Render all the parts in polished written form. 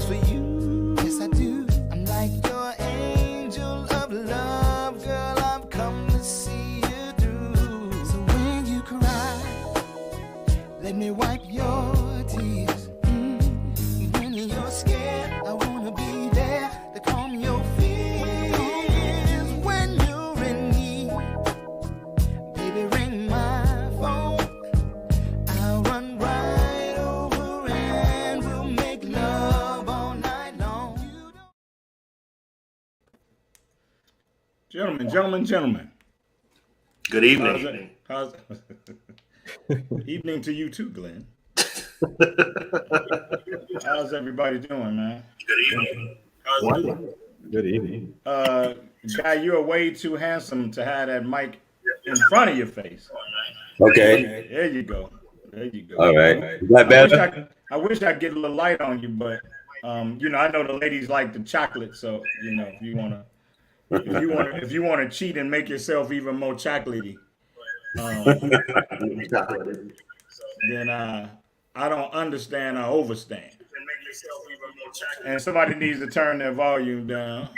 goes for you. Yes, I do. I'm like your angel of love, girl. I've come to see you through. So when you cry, let me wipe your tears. When you're scared, I wanna be there to calm your fears. When you're in need, baby, ring my phone. I'll run right over and we'll make love all night long. Gentlemen. Good evening. How's evening to you too, Glenn. How's everybody doing, man? Good evening. Wonderful. Good evening. Guy, you're way too handsome to have that mic in front of your face. Okay. There you go. All right. Is that better? I wish I could get a little light on you, but I know the ladies like the chocolate, so if you wanna cheat and make yourself even more chocolatey, then I don't understand or overstand. And somebody needs to turn their volume down.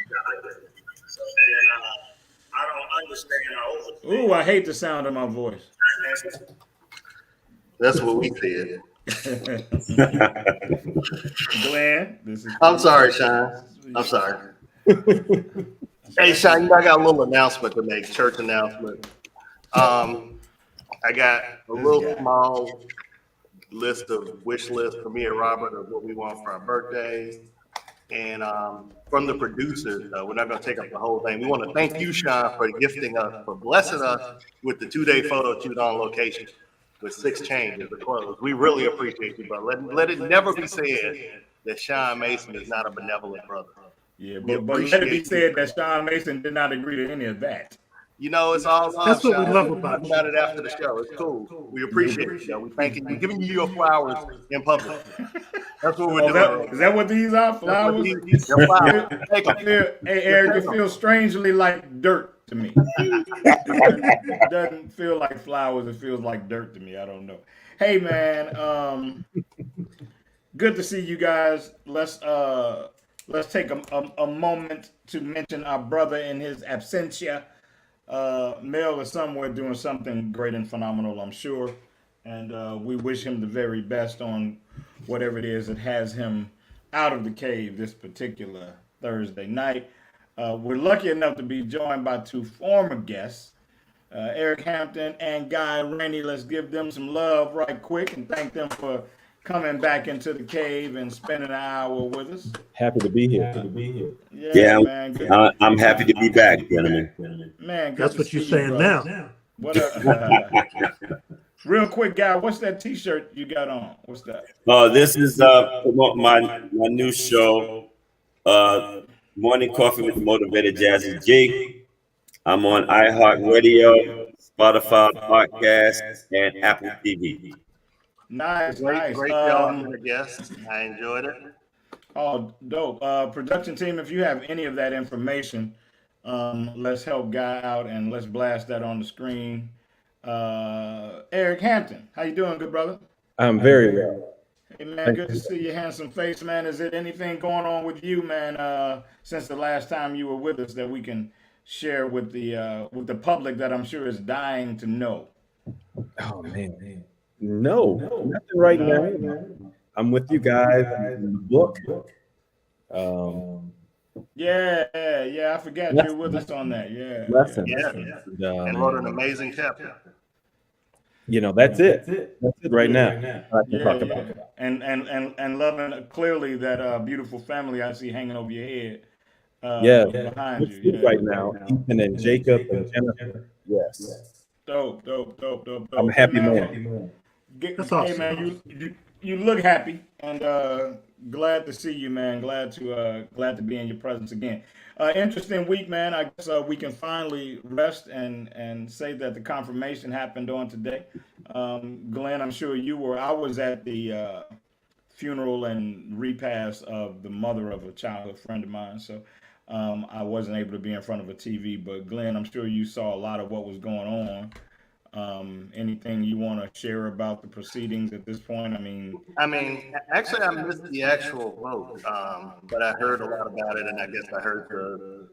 I don't understand or overstand. Ooh, I hate the sound of my voice. That's what we said. Glenn, I'm sorry, Sean. I'm sorry. Hey, Sean, I got a little announcement to make, church announcement. I got a little small wish list for me and Robert of what we want for our birthdays. And from the producers, we're not going to take up the whole thing. We want to thank you, Sean, for gifting us, for blessing us with the 2-day photo shoot on location with 6 changes of clothes. We really appreciate you, but let it never be said that Sean Mason is not a benevolent brother. Yeah, but let it be said that Sean Mason did not agree to any of that. It's all love. That's what Sean. we love about We about it after the show. It's cool. We appreciate it. We thanking you, giving you your flowers in public. That's what we're doing. Is that what these are? Flowers? Hey, Eric, it feels strangely like dirt to me. It doesn't feel like flowers. It feels like dirt to me. I don't know. Hey, man. Good to see you guys. Let's take a moment to mention our brother in his absentia. Mel is somewhere doing something great and phenomenal, I'm sure. And we wish him the very best on whatever it is that has him out of the cave this particular Thursday night. We're lucky enough to be joined by 2 former guests, Eric Hampton and Guy Rainey. Let's give them some love right quick and thank them for coming back into the cave and spending an hour with us. Happy to be here. Yeah, man. I'm happy to be back, gentlemen. Man, That's what you're saying now. What real quick, Guy, what's that T-shirt you got on? What's that? This is my new show, Morning Coffee with Motivated Jazzy G. I'm on iHeartRadio, Spotify Podcast, and Apple TV. Nice. Great job, I guess. I enjoyed it. Oh, dope. Production team, if you have any of that information, let's help Guy out and let's blast that on the screen. Eric Hampton, how you doing, good brother? I'm very well. Hey, man, good to see your handsome face, man. Is there anything going on with you, man, since the last time you were with us that we can share with the public that I'm sure is dying to know? Oh, man. No, nothing right now. I'm with you guys in the book. Yeah, I forgot you're with us on that. Yeah. And wrote an amazing chapter. That's it. That's it right now. I can talk about it. And loving clearly that beautiful family I see hanging over your head. Behind you. Yeah. Right now, Ethan and Jacob and Jennifer. Yes. Dope. I'm a happy man. That's awesome. Hey, man, you look happy and glad to see you, man. Glad to be in your presence again. Interesting week, man. I guess we can finally rest and say that the confirmation happened on today. Glenn, I'm sure you were. I was at the funeral and repast of the mother of a childhood friend of mine, so I wasn't able to be in front of a TV. But Glenn, I'm sure you saw a lot of what was going on. Anything you want to share about the proceedings at this point? Actually, I missed the actual vote, but I heard a lot about it, and I guess I heard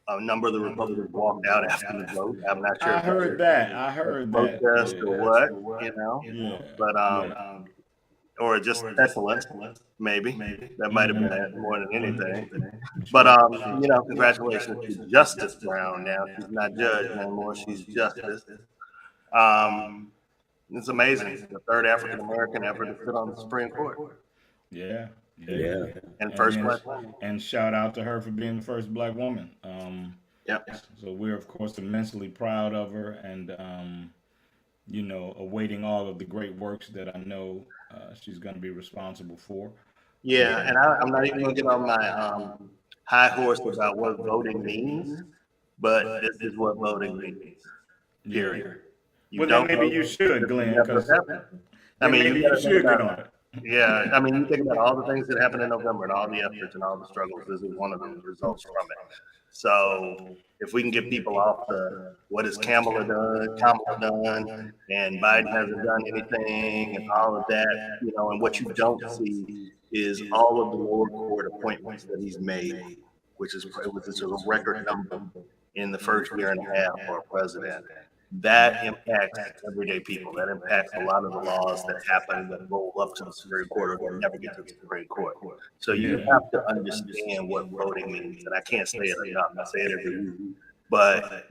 a number of the Republicans walked out after the vote. I'm not sure. I heard that. Protest or what, Yeah. But or just pestilence, maybe. That might have been that more than anything. But congratulations to Justice Brown. Now she's not judge anymore; she's Justice. It's amazing. The third African American ever to sit on the Supreme Court. Yeah. And first black woman. And shout out to her for being the first black woman. So we're of course immensely proud of her, and awaiting all of the great works that I know she's going to be responsible for. Yeah, and I'm not even going to get on my high horse about what voting means, but this is what voting means. Period. Well, then maybe you should, Glenn. Maybe you should get on it. Yeah, you think about all the things that happened in November and all the efforts and all the struggles. This is one of the results from it. So if we can get people off the what has Kamala done, and Biden hasn't done anything, and all of that, and what you don't see is all of the lower court appointments that he's made, which is a record number in the first year and a half for a president. That impacts everyday people. That impacts a lot of the laws that happen that roll up to the Supreme Court or never get to the Supreme Court. So you have to understand what voting means. And I can't say it enough. I say it every week. But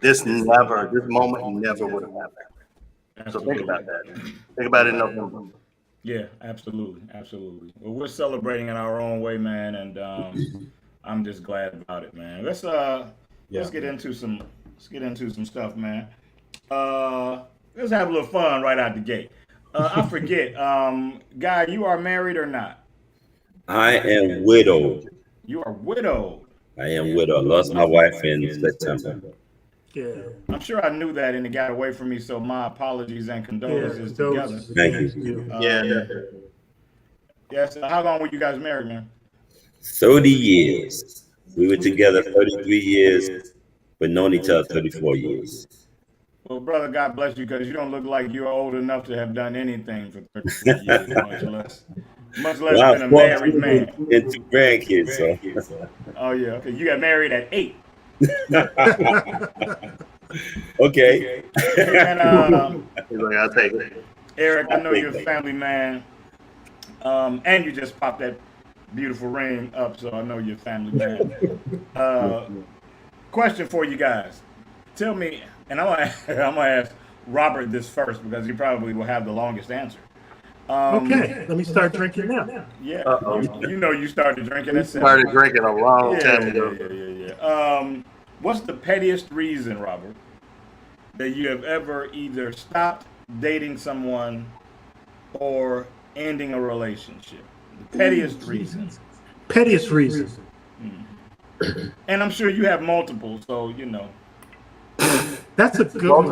this moment never would have happened. So think about that. Think about it in November. Yeah, absolutely. Well, we're celebrating in our own way, man, and I'm just glad about it, man. Let's get into some stuff, man. Let's have a little fun right out the gate. I forget, Guy, you are married or not? I am widowed. You are widowed. I am widowed. I lost my wife in September. Yeah. I'm sure I knew that, and it got away from me. So my apologies and condolences together. Thank you. Yes. How long were you guys married, man? 30 years. We were together 33 years, but known each other 34 years. Well, brother, God bless you, because you don't look like you're old enough to have done anything for 33 years, much less than a married man. And 2 grandkids, so. Oh, yeah. Okay. You got married at 8. Okay. And, I'll take it. Eric, I know you're a family man, and you just popped that beautiful ring up, so I know you're a family man. Question for you guys. Tell me, and I'm gonna ask Robert this first because he probably will have the longest answer. Okay, let me start drinking now. Yeah, you started drinking at 7. Started drinking a long time ago. Yeah. What's the pettiest reason, Robert, that you have ever either stopped dating someone or ending a relationship? The pettiest reason. Pettiest reason. And I'm sure you have multiple, so That's a good one.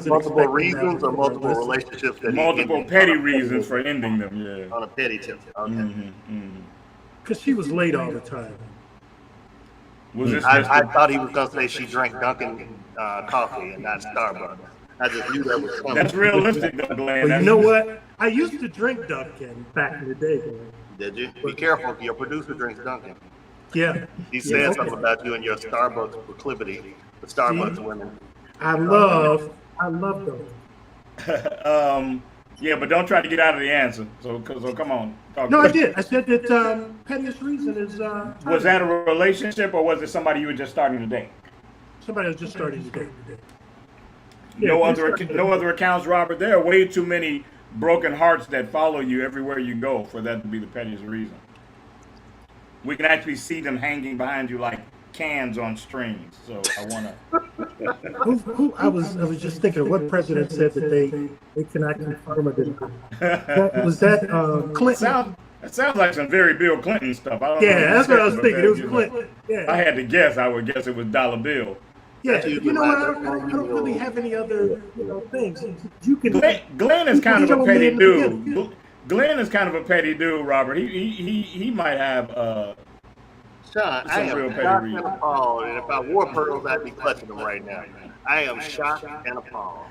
Multiple reasons or multiple relationships that multiple petty reasons for ending them. Yeah. On a petty tip. Okay. Because she was late all the time. Was this I thought he was gonna say she drank Dunkin' coffee and not Starbucks. I just knew that was coming. That's realistic, though, Glenn. Well, you know what? I used to drink Dunkin' back in the day. Man. Did you? Be careful. Your producer drinks Dunkin'. Yeah. He said something about you and your Starbucks proclivity. The Starbucks women. I love them. Yeah, but don't try to get out of the answer. So come on. No, I did. I said that pettiest reason is. Was that a relationship or was it somebody you were just starting to date? Somebody was just starting to date. No other accounts, Robert. There are way too many broken hearts that follow you everywhere you go for that to be the pettiest reason. We can actually see them hanging behind you like cans on strings. So I want to. I was just thinking of what president said that they cannot confirm it. Was that Clinton? That sounds like some very Bill Clinton stuff. I don't know that's what I was thinking. It was Clinton. Yeah. I had to guess. I would guess it was Dollar Bill. Yeah, you know what? I don't really have any other things. You can. Glenn is kind of a petty dude. Glenn is kind of a petty dude, Robert. He might have Sean, I am shocked and appalled, and if I wore pearls, I'd be clutching them right now. I am shocked and appalled.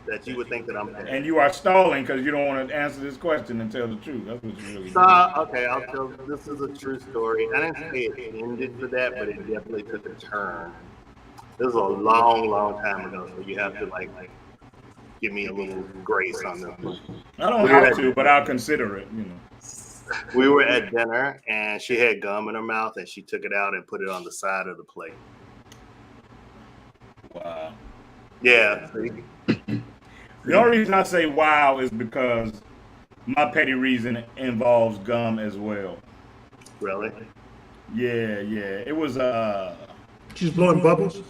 that you would think that I'm paying. And you are stalling because you don't want to answer this question and tell the truth. That's what you really do. Okay, I'll tell. This is a true story. I didn't say it ended for that, but it definitely took a turn. This was a long, long time ago, so you have to like give me a little grace on this one. I don't have to, but I'll consider it. You know. We were at dinner, and she had gum in her mouth, and she took it out and put it on the side of the plate. Wow. Yeah. See? The only reason I say wow is because my petty reason involves gum as well. Really? Yeah. It was She's blowing bubbles.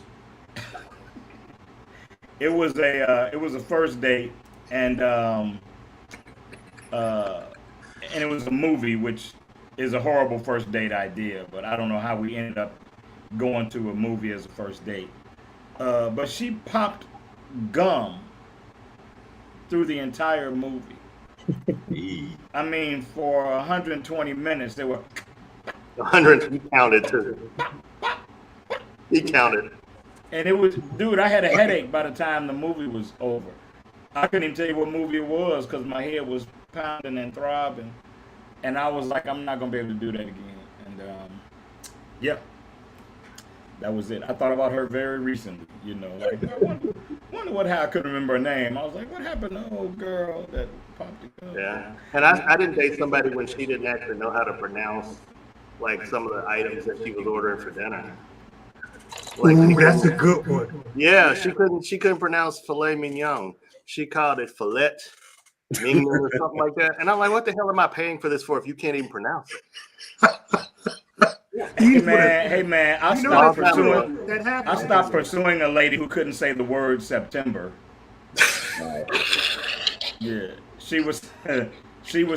It was a first date, and it was a movie, which is a horrible first date idea. But I don't know how we ended up going to a movie as a first date. But she popped gum through the entire movie. I mean, for 120 minutes, they were 100. He counted too. He counted. And it was, dude, I had a headache by the time the movie was over. I couldn't even tell you what movie it was because my head was pounding and throbbing. And I was like, I'm not going to be able to do that again. And, yeah, that was it. I thought about her very recently, you know. Like, I wonder how I couldn't remember her name. I was like, what happened to the old girl that popped the gun? Yeah. And I didn't date somebody when she didn't actually know how to pronounce, like, some of the items that she was ordering for dinner. Like, Ooh, that's a good one. Yeah, she couldn't pronounce filet mignon. She called it filet mignon or something like that. And I'm like, what the hell am I paying for this for if you can't even pronounce it? Hey man, I stopped pursuing a lady who couldn't say the word September. Yeah, she was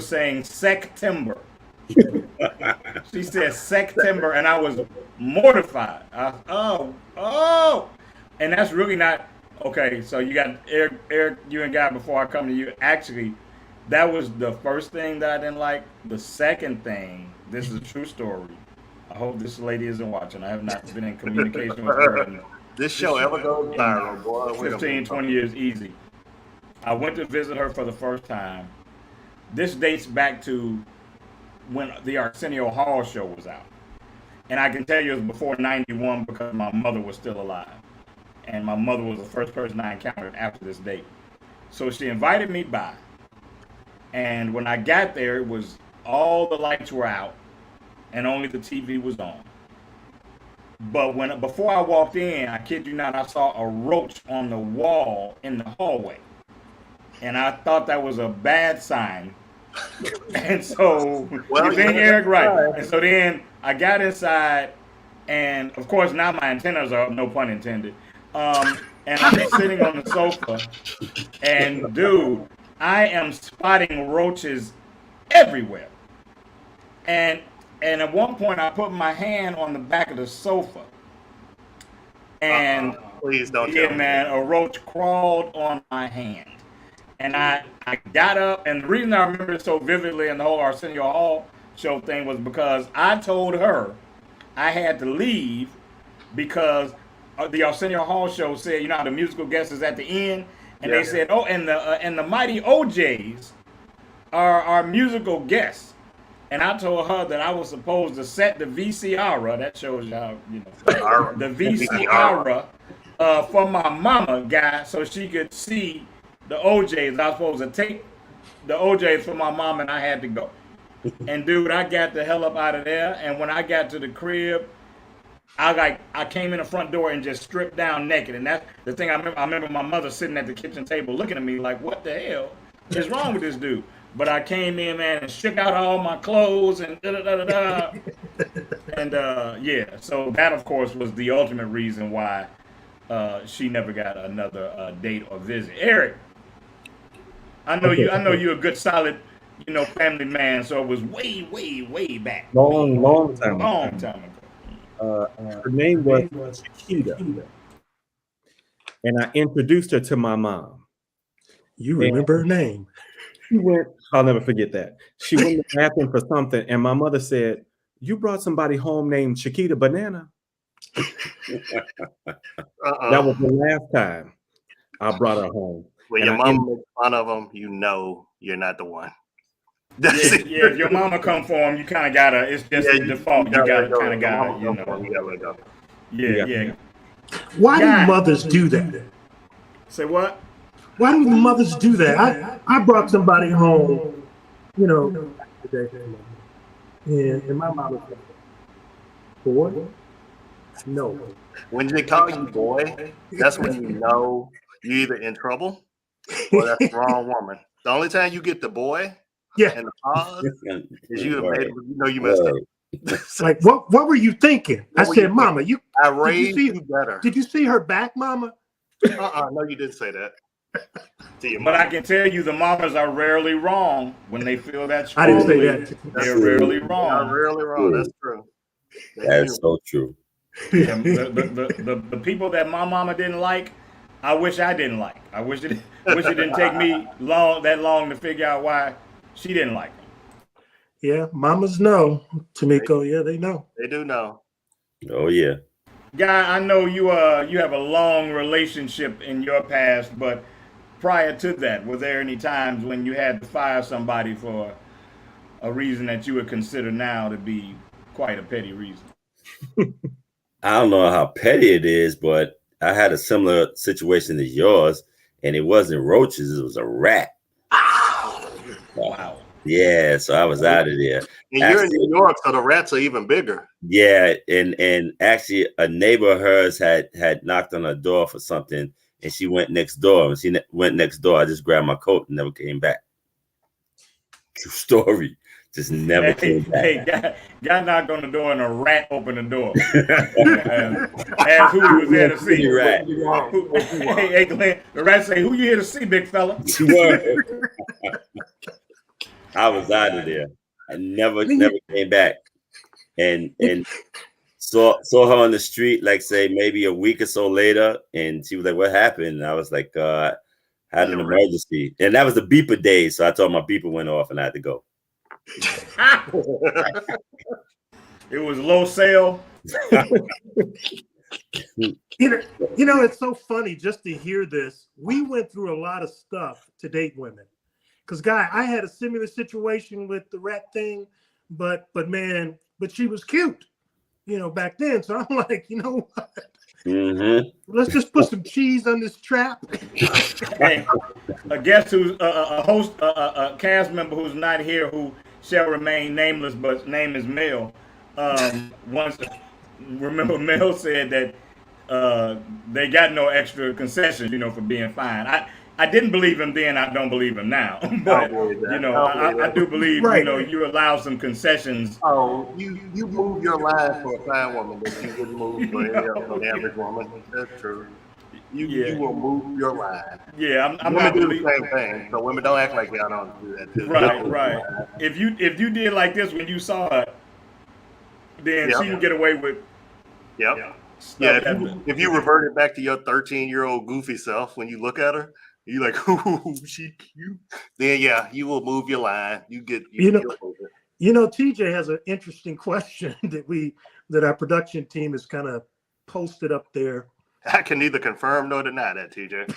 saying September. She said September, and I was mortified. And that's really not okay. So you got Eric, you and Guy. Before I come to you, actually, that was the first thing that I didn't like. The second thing, this is a true story. I hope this lady isn't watching. I have not been in communication with her. In this show ever goes viral, boy. 15, 20 years easy. I went to visit her for the first time. This dates back to when the Arsenio Hall show was out. And I can tell you it was before 91 because my mother was still alive. And my mother was the first person I encountered after this date. So she invited me by. And when I got there, it was all the lights were out and only the TV was on. But before I walked in, I kid you not, I saw a roach on the wall in the hallway. And I thought that was a bad sign. And so, you're being Eric right. And so then I got inside, and of course now my antennas are up, no pun intended. And I'm sitting on the sofa, and dude, I am spotting roaches everywhere. And at one point I put my hand on the back of the sofa, and please don't. Yeah, man, a roach crawled on my hand. And I got up, and the reason I remember it so vividly in the whole Arsenio Hall show thing was because I told her I had to leave because the Arsenio Hall show said, you know how the musical guest is at the end? And they said, oh, and the Mighty OJs are our musical guests. And I told her that I was supposed to set the VCR, that shows y'all, you know, the VCR for my mama guy so she could see the OJs. I was supposed to take the OJs for my mom, and I had to go. And dude, I got the hell up out of there. And when I got to the crib, I came in the front door and just stripped down naked. And that's the thing. I remember my mother sitting at the kitchen table looking at me like, "What the hell is wrong with this dude?" But I came in, man, and shook out all my clothes and da-da-da-da-da. And yeah, so that of course was the ultimate reason why she never got another date or visit. Eric, I know you're a good, solid, you know, family man. So it was way back. Long time ago. Her name was Chiquita, and I introduced her to my mom. You remember her name? She went. I'll never forget that. She went to the bathroom for something, and my mother said, "You brought somebody home named Chiquita Banana." That was the last time I brought her home. When your mom makes fun of them, you know you're not the one. Yeah, if your mama come for him, you kind of gotta. It's just the default. You gotta kind of gotta, you know. You gotta let go. Yeah. Why do mothers do that? Say what? Why do the mothers do that? I brought somebody home, you know, today, and my mom was like, boy, no. When they call you boy, that's when you know you're either in trouble or that's the wrong woman. The only time you get the boy and the pause is you have made, you know you messed up. Like, what were you thinking? I said, Mama, I raised you better. Did you see her back, Mama? No, you didn't say that. But I can tell you the mamas are rarely wrong when they feel that strongly. I didn't say that. They're rarely wrong. They're rarely wrong. That's true. That's so true. The people that my mama didn't like, I wish I didn't like. I wish it didn't take me that long to figure out why she didn't like them. Yeah, mamas know, Tamiko. Yeah, they know. They do know. Oh yeah. Guy, I know you have a long relationship in your past, but prior to that, were there any times when you had to fire somebody for a reason that you would consider now to be quite a petty reason? I don't know how petty it is, but I had a similar situation as yours, and it wasn't roaches, it was a rat. Wow. Yeah, so I was out of there. And you're in New York, so the rats are even bigger. Yeah, and actually a neighbor of hers had knocked on her door for something, and she went next door. When she went next door, I just grabbed my coat and never came back. True story. Just never came back. Hey, guy knocked on the door and a rat opened the door. Asked who he was there to see. Rat. Hey, Glenn, the rat say, "Who you here to see, big fella?" I was out of there. I never came back. And saw her on the street, like say maybe a week or so later, and she was like, "What happened?" And I was like, "Had an emergency." And that was the beeper day, so I told my beeper went off and I had to go. It was low sale. You know, it's so funny just to hear this. We went through a lot of stuff to date women. Because, Guy, I had a similar situation with the rat thing, but she was cute, back then. So I'm like, you know what? Mm-hmm. Let's just put some cheese on this trap. Hey, a guest who's a host, a cast member who's not here, who shall remain nameless, but name is Mel. Once, remember, Mel said that they got no extra concessions, for being fine. I didn't believe him then. I don't believe him now. But I do believe you allow some concessions. Oh, you move your line for a fine woman that you wouldn't move for an average woman. That's true. You will move your line. Yeah, I'm women not do the same thing. So women don't act like y'all don't do that too. Right. If you did like this when you saw her, then she would get away with. Yep. Yeah. If you reverted back to your 13-year-old goofy self when you look at her. You like, ooh, she cute. Then you will move your line. TJ has an interesting question that our production team has kind of posted up there. I can neither confirm nor deny that, TJ.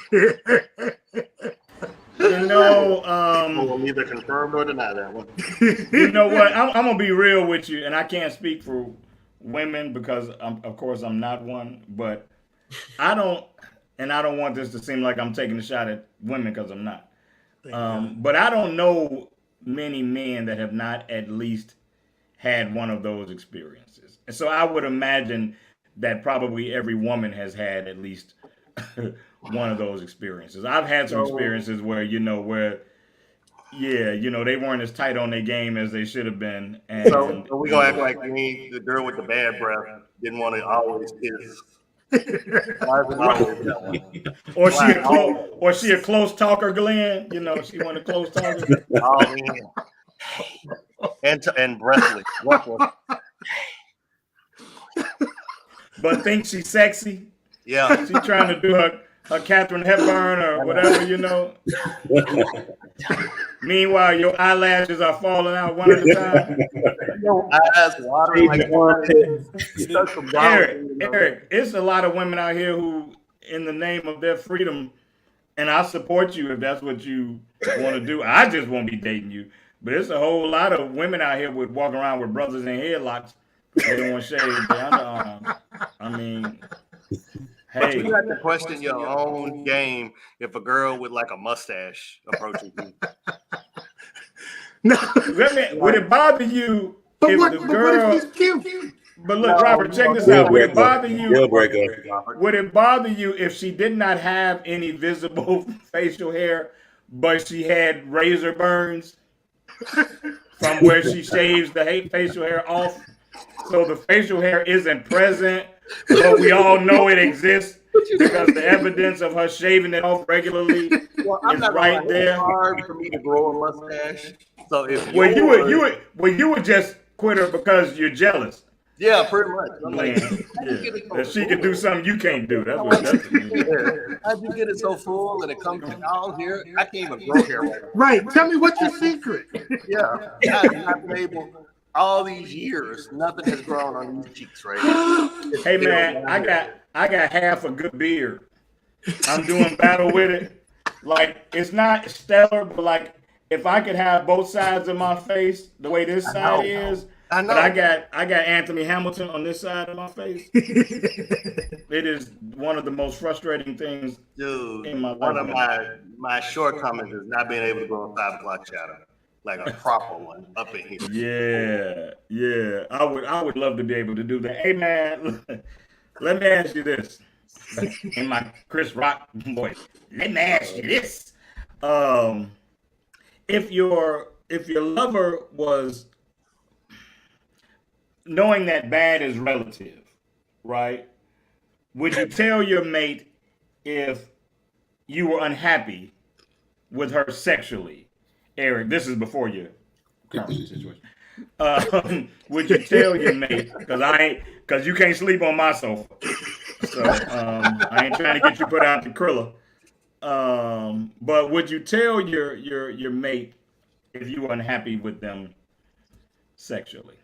I will neither confirm nor deny that one. You know what? I'm gonna be real with you, and I can't speak for women because of course I'm not one, but I don't want this to seem like I'm taking a shot at women because I'm not. But I don't know many men that have not at least had one of those experiences. And so I would imagine that probably every woman has had at least one of those experiences. I've had some experiences where, they weren't as tight on their game as they should have been. And, so we're going to act like the girl with the bad breath didn't want to always kiss. Or she a close talker, Glenn. She want a close talker. Oh man. And breathless. But think she's sexy. Yeah. She's trying to do her Katharine Hepburn or whatever, Meanwhile, your eyelashes are falling out one at a time. Your eyes watering like Eric, it's a lot of women out here who, in the name of their freedom, And I support you if that's what you want to do. I just won't be dating you. But there's a whole lot of women out here with walking around with brothers in headlocks. They don't want to shave their underarms. I mean, But hey, you have to question your own game if a girl with like a mustache approaches you. No. would it bother you But if what, the but girl? what if he's cute? But look, No, Robert, check this Deal out. Would it breaker. bother you? Deal breaker. Would it bother you if she did not have any visible facial hair, but she had razor burns from where she shaves the facial hair off? So the facial hair isn't present, but we all know it exists because the evidence of her shaving it off regularly I'm is not right gonna lie, there. it's hard for me to grow a mustache. So if Well, you would just quit her because you're jealous. yeah, pretty much. I'm like, Man, yeah. That she can do something you can't do. That's what that's. how'd you get it so full and it comes all here? I can't even grow hair right now. Right. Tell me what's your secret. Yeah, I've been able all these years, nothing has grown on these cheeks, right? It's Hey still man, down I got half a good beard. I'm doing battle with it. Like it's not stellar, but like if I could have both sides of my face the way this side is, I know. but I got Anthony Hamilton on this side of my face. It is one of the most frustrating things Dude, in my one life. of my shortcomings is not being able to grow a 5 o'clock shadow, like a proper one up in here. Yeah. I would love to be able to do that. Hey man, let me ask you this. In my Chris Rock voice. Let me ask you this. If your lover was knowing that bad is relative, right? Would you tell your mate if you were unhappy with her sexually? Eric, this is before your current situation. Would you tell your mate? Because you can't sleep on my sofa. So I ain't trying to get you put out the Krilla. But would you tell your mate if you were unhappy with them sexually?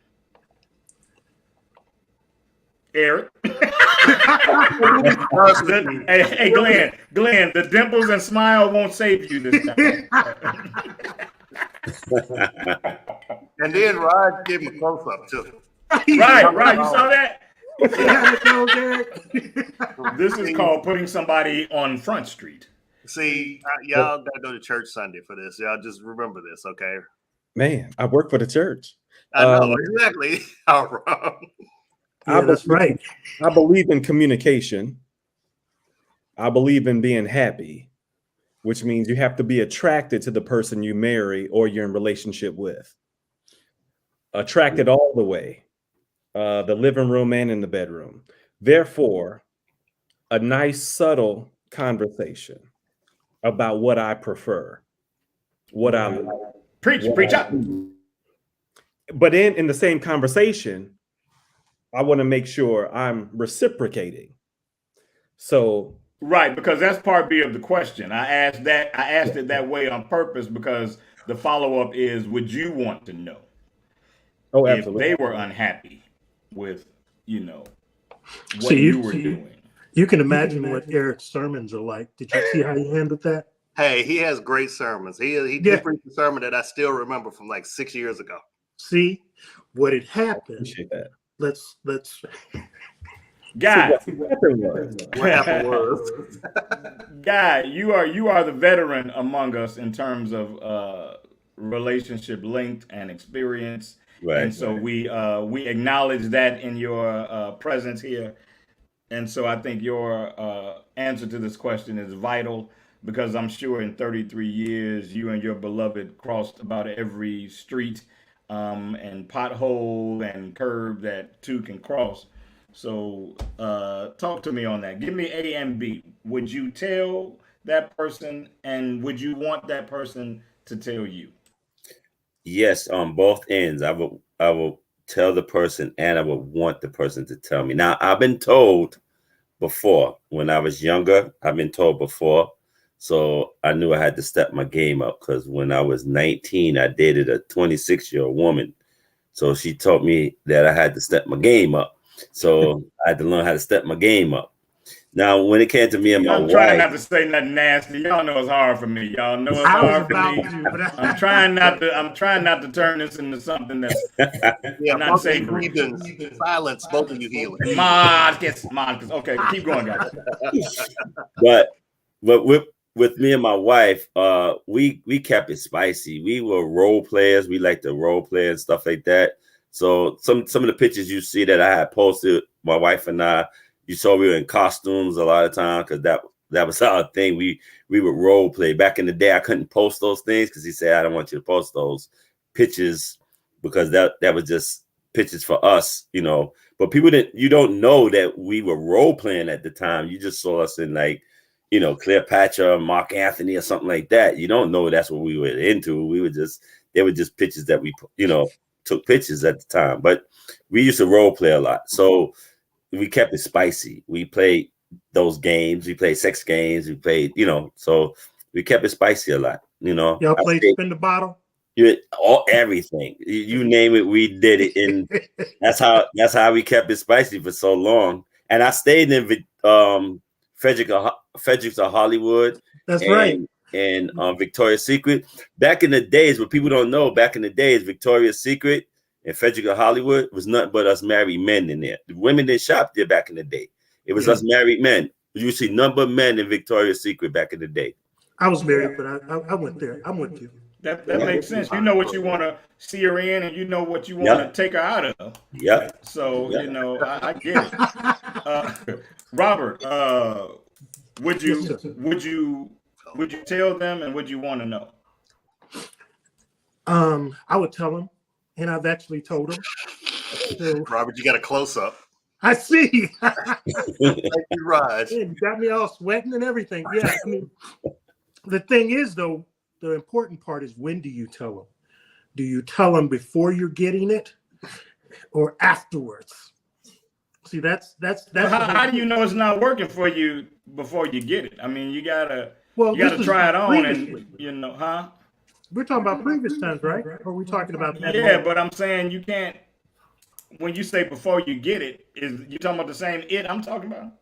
Eric? Hey, Glenn, the dimples and smile won't save you this time. And then Rod gave him a close up too. Right. You saw that? Yeah, This is called putting somebody on Front Street. See, y'all gotta go to church Sunday for this. Y'all just remember this, okay? Man, I work for the church. I know exactly how wrong. Yeah, that's right. I believe in communication. I believe in being happy, which means you have to be attracted to the person you marry or you're in relationship with. Attracted all the way, the living room and in the bedroom. Therefore, a nice, subtle conversation about what I prefer, what I like. Preach up. But in the same conversation, I want to make sure I'm reciprocating. So right, because that's part B of the question. I asked it that way on purpose because the follow-up is, would you want to know if they were unhappy with, what you were doing? You can imagine what Eric's sermons are like. Did you see how he handled that? Hey, he has great sermons. He did preach a sermon that I still remember from like 6 years ago. See what had happened. Appreciate that. Let's Guy, What happened was, Guy, you are the veteran among us in terms of relationship length and experience, Right. And so we acknowledge that in your presence here, and so I think your answer to this question is vital because I'm sure in 33 years you and your beloved crossed about every street and pothole and curb that two can cross. So talk to me on that. Give me A and B. Would you tell that person, and would you want that person to tell you? Yes, on both ends. I will tell the person, and I would want the person to tell me. Now, I've been told before when I was younger. I've been told before, so I knew I had to step my game up because when I was 19, I dated a 26-year-old woman. So she taught me that I had to step my game up. So I had to learn how to step my game up. Now, when it came to me and my I'm trying wife, not to say nothing nasty. Y'all know it's hard for me. Y'all know it's I was hard for about me. to, but I'm trying not to turn this into something that's Yeah, not both of you sacred. heathens, silence, both of you heathens. Marcus. Okay, keep going, guys. but with me and my wife, we kept it spicy. We were role players. We like to role play and stuff like that. So some of the pictures you see that I had posted, my wife and I, you saw we were in costumes a lot of time because that was our thing. We would role play. Back in the day, I couldn't post those things because he said, I don't want you to post those pictures because that was just pictures for us, you know. But you don't know that we were role playing at the time. You just saw us in like, you know, Cleopatra, Mark Anthony, or something like that. You don't know that's what we were into. They were just pictures that we, you know, took pictures at the time. But we used to role play a lot. So we kept it spicy. We played those games. We played sex games. We played, you know, so we kept it spicy a lot, you know. y'all played spin the bottle. Everything. You name it, we did it. And that's how we kept it spicy for so long. And I stayed in Frederick's of Hollywood. That's right. And Victoria's Secret. Back in the days, what people don't know, back in the days, Victoria's Secret and Frederick of Hollywood was nothing but us married men in there. The women didn't shop there back in the day. It was us married men. You see number of men in Victoria's Secret back in the day. I was married, but I went there. I'm with you. That makes sense. You know what you want to see her in, and you know what you want to take her out of. Yeah. So you know, I get it. Robert, would you tell them, and would you want to know? I would tell them, and I've actually told them. So, Robert, you got a close up. I see. Thank you, Raj. You got me all sweating and everything. Yeah, I mean, the thing is, though, the important part is, when do you tell them? Do you tell them before you're getting it, or afterwards? See, that's. How do you know it's not working for you before you get it? I mean, you gotta try it on, and you know, huh? We're talking about previous times, right? Or are we talking about that? Yeah, moment? but I'm saying you can't. When you say before you get it, is you talking about the same it I'm talking about?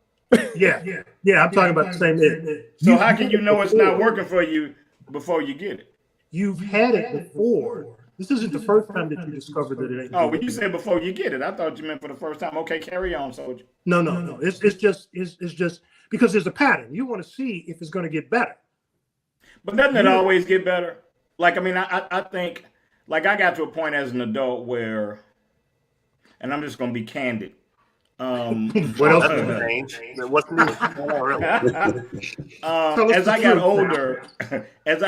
Yeah. I'm talking about the same it. So how can you know it's not working for you before you get it? You've had it before. This isn't the first time that you discovered that it ain't. Oh, when you said before you get it, I thought you meant for the first time. Okay, carry on, soldier. No. It's just because there's a pattern. You want to see if it's going to get better. But doesn't it always get better? Like, I mean, I think, like, I got to a point as an adult where, and I'm just going to be candid. What else has changed? What's new? As I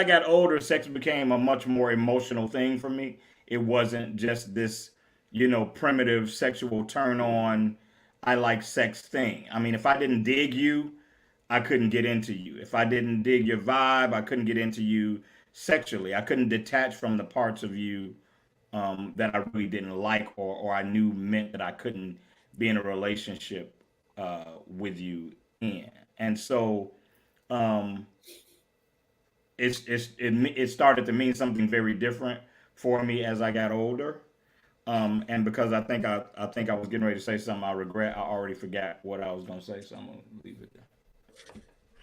got older, sex became a much more emotional thing for me. It wasn't just this, you know, primitive sexual turn on, I like sex thing. I mean, if I didn't dig you, I couldn't get into you. If I didn't dig your vibe, I couldn't get into you sexually. I couldn't detach from the parts of you that I really didn't like, or I knew meant that I couldn't be in a relationship with you in. And so it started to mean something very different for me as I got older. And because I think I was getting ready to say something I regret, I already forgot what I was going to say, so I'm going to leave it there.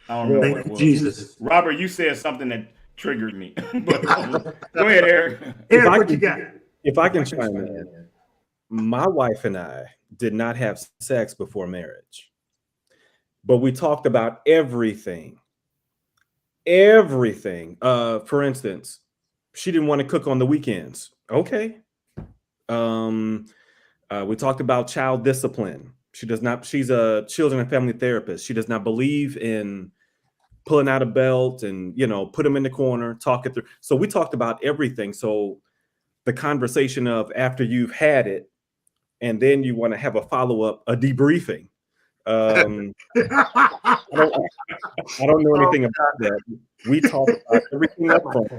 I don't know what it was. Jesus. Robert, you said something that triggered me. But, go ahead, Eric. Eric, what you got? If I can chime in, my wife and I did not have sex before marriage, but we talked about everything. For instance, she didn't want to cook on the weekends. Okay. We talked about child discipline. She's a children and family therapist. She does not believe in pulling out a belt and, you know, put them in the corner, talk it through. So we talked about everything. So the conversation of after you've had it, and then you want to have a follow-up, a debriefing. I don't know anything about that. We talk about everything up front.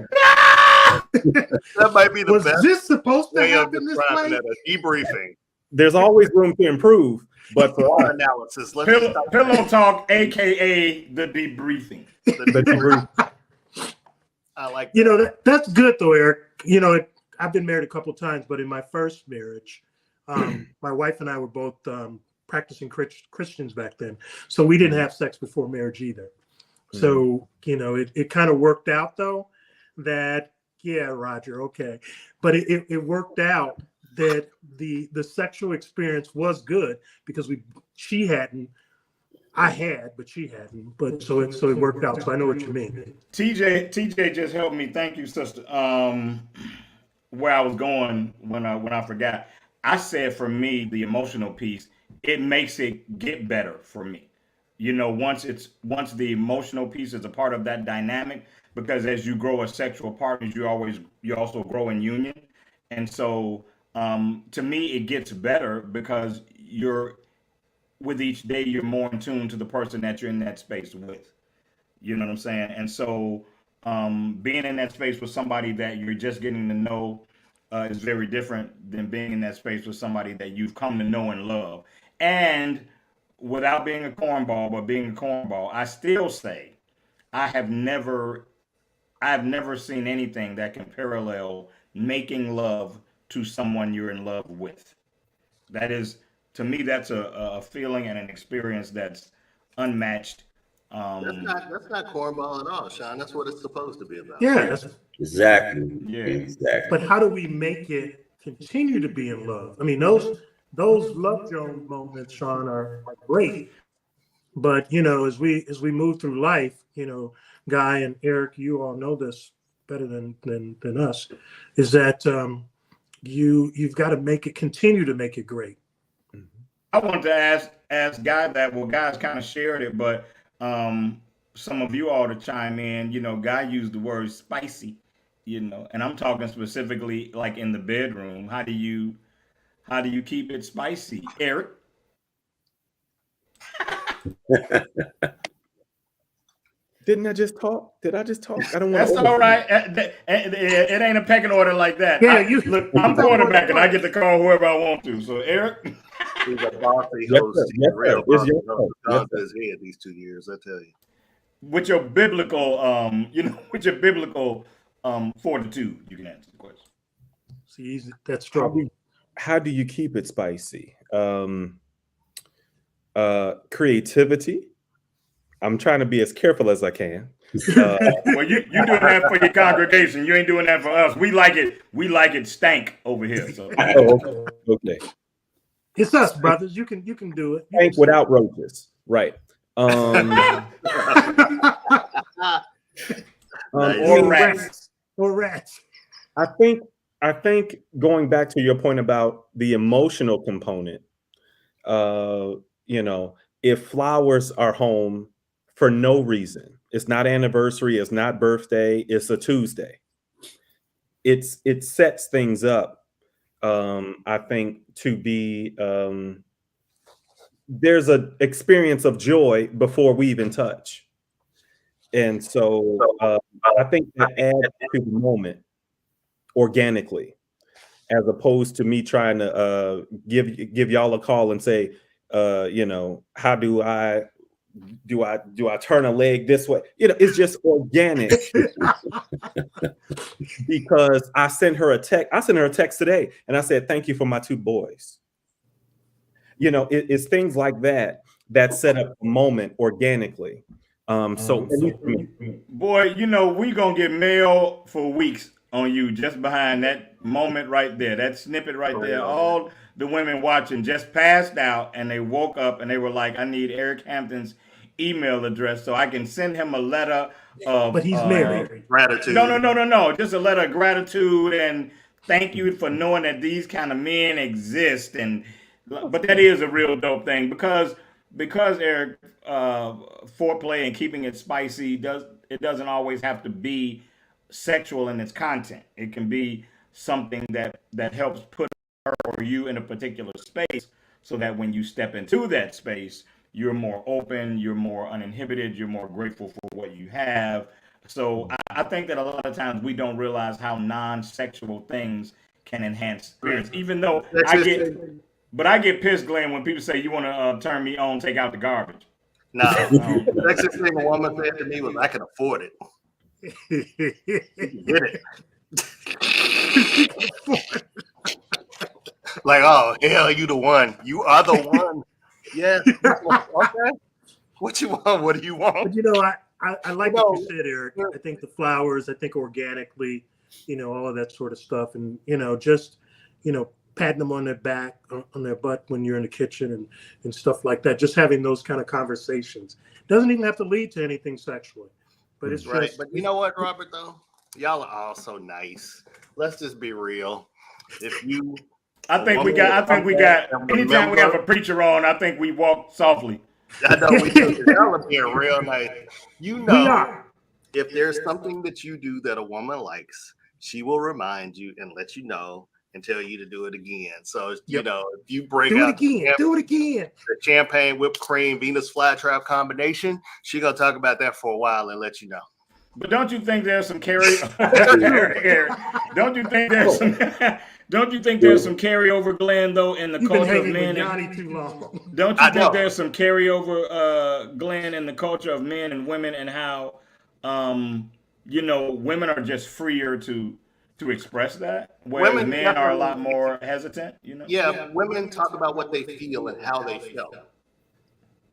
That might be the Was best this supposed to way of happen this describing way? it, a debriefing. There's always room to improve, but for us, Analysis. Let's Pillow talk, aka the debriefing. the debrief. I like that. You know, that's good though, Eric. You know, I've been married a couple of times, but in my first marriage, my wife and I were both practicing Christians back then, so we didn't have sex before marriage either. So it kind of worked out though. That Roger, okay, but it worked out that the sexual experience was good because she hadn't. I had, but she hadn't. But so it worked out. So I know what you mean. TJ just helped me. Thank you, sister. Where I was going when I forgot. I said for me, the emotional piece, it makes it get better for me. Once the emotional piece is a part of that dynamic, because as you grow as sexual partners, you also grow in union. And so to me, it gets better because with each day, you're more in tune to the person that you're in that space with. You know what I'm saying? And so being in that space with somebody that you're just getting to know is very different than being in that space with somebody that you've come to know and love. And without being a cornball, but being a cornball, I still say I have never seen anything that can parallel making love to someone you're in love with. That is, to me, that's a feeling and an experience that's unmatched. That's not cornball at all, Sean. That's what it's supposed to be about. Yeah, Exactly. Yeah. Exactly. but how do we make it continue to be in love? I mean, those Love Jones moments, Sean, are great. But as we move through life, Guy and Eric, you all know this better than us, is that you've got to continue to make it great. I wanted to ask Guy that. Well, Guy's kind of shared it, but some of you all to chime in. Guy used the word spicy, and I'm talking specifically like in the bedroom. How do you keep it spicy, Eric? Didn't I just talk? Did I just talk? I don't want to. That's all right. It ain't a pecking order like that. Yeah, I'm quarterback and I get to call whoever I want to. So Eric, He's a bossy Yes, host. sir. He's Yes, a real sir. It's bossy your host. show. Gone Yes, to his head these 2 years, I tell you. with your biblical, fortitude, you can answer the question. See, that's strong. How do you keep it spicy? Creativity. I'm trying to be as careful as I can. Well, you're doing that for your congregation. You ain't doing that for us. We like it stank over here. So Okay. It's us, brothers. You can do it. Stank without roaches. Right. or rats. Or rats. I think going back to your point about the emotional component, if flowers are home for no reason, it's not anniversary, it's not birthday, it's a Tuesday. It sets things up. I think to be there's an experience of joy before we even touch, and so I think that adds to the moment organically, as opposed to me trying to give y'all a call and say, how do I turn a leg this way? It's just organic. Because I sent her a text today and I said, thank you for my 2 boys. It's things like that set up a moment organically. So boy, we gonna get mail for weeks on you just behind that moment right there, that snippet right there. All the women watching just passed out and they woke up and they were like, I need Eric Hampton's email address so I can send him a letter of but he's married. Gratitude. No. Just a letter of gratitude and thank you for knowing that these kind of men exist. But that is a real dope thing because Eric, foreplay and keeping it spicy doesn't always have to be sexual in its content. It can be something that helps put her or you in a particular space so that when you step into that space, you're more open, you're more uninhibited, you're more grateful for what you have. So I think that a lot of times we don't realize how non-sexual things can enhance experience, even though I get pissed, Glenn, when people say you want to turn me on, take out the garbage. No, the next thing a woman said to me was, I can afford it. Get it. Like, oh, hell, you the one. You are the one. Yes. Okay. What you want? What do you want? But you know, I like what you said, Eric. I think the flowers, I think organically, you know, all of that sort of stuff, and you know, just patting them on their back, on their butt when you're in the kitchen and stuff like that. Just having those kind of conversations doesn't even have to lead to anything sexually, but it's Right. just. But you know what, Robert? Though y'all are all so nice. Let's just be real. If you, I think we got. Anytime we have a preacher on, I think we walk softly. I know we do. Y'all are being real nice. You We know, are. if there's something that you do that a woman likes, she will remind you and let you know and tell you to do it again. So you know, if you bring Do it out again. Do it again. the champagne, whipped cream, Venus flytrap combination, she gonna talk about that for a while and let you know. But don't you think there's some carry? Don't you think there's some? Don't you think there's some carryover, Glenn, though, in the You've been culture of hanging with men? Yanni too long. Don't you think there's some carryover, Glenn, in the culture of men and women, and how, women are just freer to express that, whereas Women men are a lot more hesitant. Yeah, women talk about what they feel and how they felt.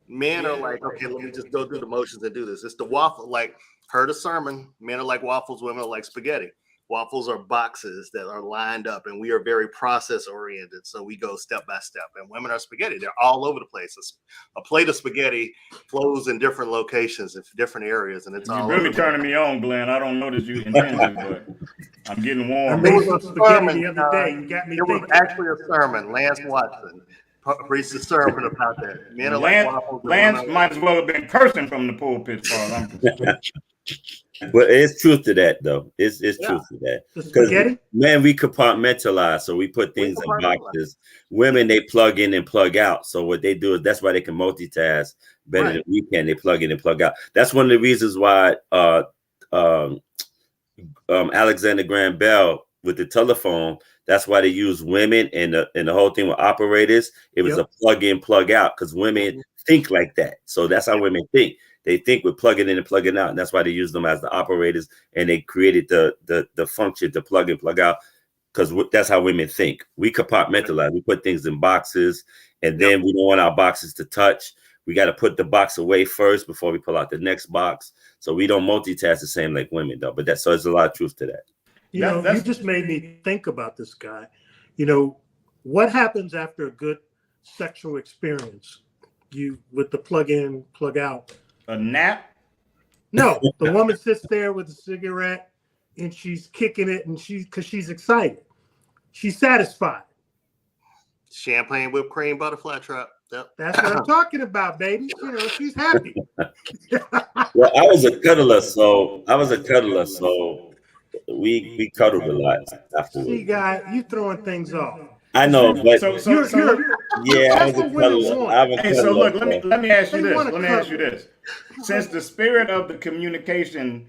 Men are like, okay, let me just go through the motions and do this. It's the waffle, like heard a sermon. Men are like waffles, women are like spaghetti. Waffles are boxes that are lined up, and we are very process oriented. So we go step by step. And women are spaghetti; they're all over the place. A plate of spaghetti flows in different locations, in different areas, and it's all. You're really turning me on, Glenn. I don't know that you intend to, but I'm getting warm. I made some spaghetti the other day. You got me It was thinking. actually a sermon. Lance Watson preached a sermon about that. Men are like waffles. Lance might as well have been cursing from the pulpit, as far as I'm concerned. Well, it's truth to that, though. It's truth to that. Because man, we compartmentalize, so we put things in boxes. Women, they plug in and plug out. So what they do is that's why they can multitask better than we can. They plug in and plug out. That's one of the reasons why Alexander Graham Bell with the telephone. That's why they use women and the whole thing with operators. It was a plug in, plug out, because women think like that. So that's how women think. They think we're plugging in and plugging out, and that's why they use them as the operators. And they created the function to plug in, plug out, because that's how women think. We compartmentalize. We put things in boxes, and then we don't want our boxes to touch. We got to put the box away first before we pull out the next box. So we don't multitask the same like women, though. But so there's a lot of truth to that. You just made me think about this guy. What happens after a good sexual experience? With the plug in, plug out. A nap? No, the woman sits there with a cigarette and she's kicking it, and because she's excited, she's satisfied. Champagne, whipped cream, butterfly trap. Yep. That's what I'm talking about, baby. She's happy. Well, I was a cuddler, so we cuddled a lot afterwards. See, guy, you throwing things off. I know, but I was a cuddler. Hey, so look, let me ask you this. Let me ask you this. Since the spirit of the communication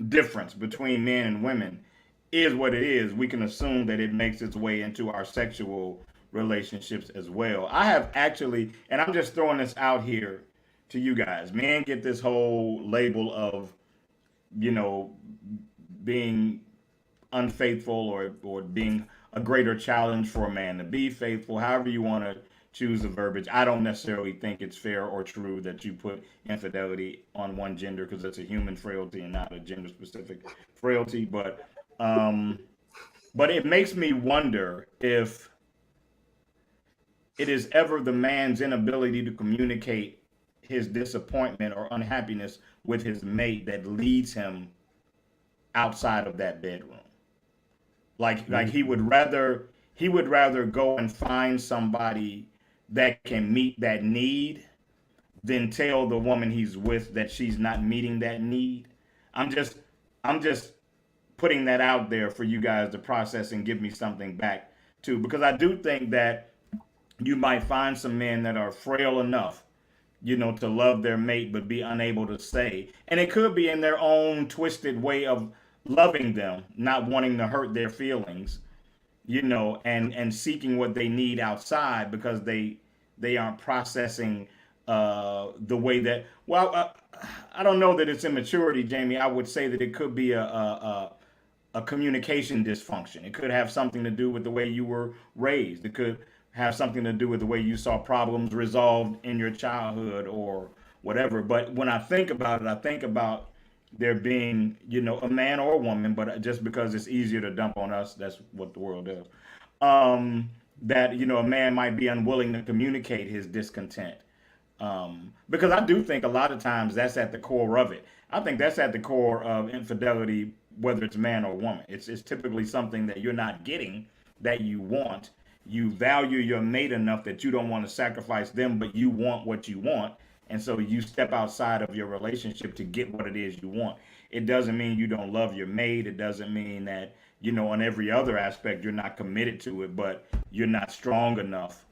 difference between men and women is what it is, we can assume that it makes its way into our sexual relationships as well. I have actually, and I'm just throwing this out here to you guys. Men get this whole label of, being unfaithful or being a greater challenge for a man to be faithful, however you want to choose the verbiage. I don't necessarily think it's fair or true that you put infidelity on one gender, because it's a human frailty and not a gender specific frailty. But it makes me wonder if it is ever the man's inability to communicate his disappointment or unhappiness with his mate that leads him outside of that bedroom. Like he would rather go and find somebody that can meet that need than tell the woman he's with that she's not meeting that need. I'm just putting that out there for you guys to process and give me something back too, because I do think that you might find some men that are frail enough, to love their mate but be unable to say, and it could be in their own twisted way of loving them, not wanting to hurt their feelings, and seeking what they need outside because they aren't processing the way that. Well, I don't know that it's immaturity, Jamie. I would say that it could be a communication dysfunction. It could have something to do with the way you were raised. It could have something to do with the way you saw problems resolved in your childhood or whatever. But when I think about it, I think about there being, a man or a woman, but just because it's easier to dump on us, that's what the world is. That, a man might be unwilling to communicate his discontent. Because I do think a lot of times that's at the core of it. I think that's at the core of infidelity, whether it's man or woman. It's typically something that you're not getting that you want. You value your mate enough that you don't want to sacrifice them, but you want what you want. And so you step outside of your relationship to get what it is you want. It doesn't mean you don't love your mate. It doesn't mean that, on every other aspect, you're not committed to it, but you're not strong enough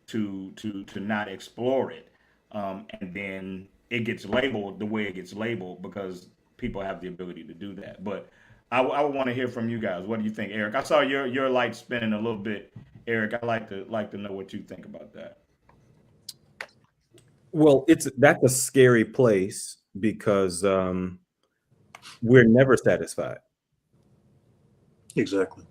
to not explore it. And then it gets labeled the way it gets labeled because people have the ability to do that. But I want to hear from you guys. What do you think, Eric? I saw your light spinning a little bit, Eric. I'd like to know what you think about that. Well, that's a scary place because we're never satisfied. Exactly.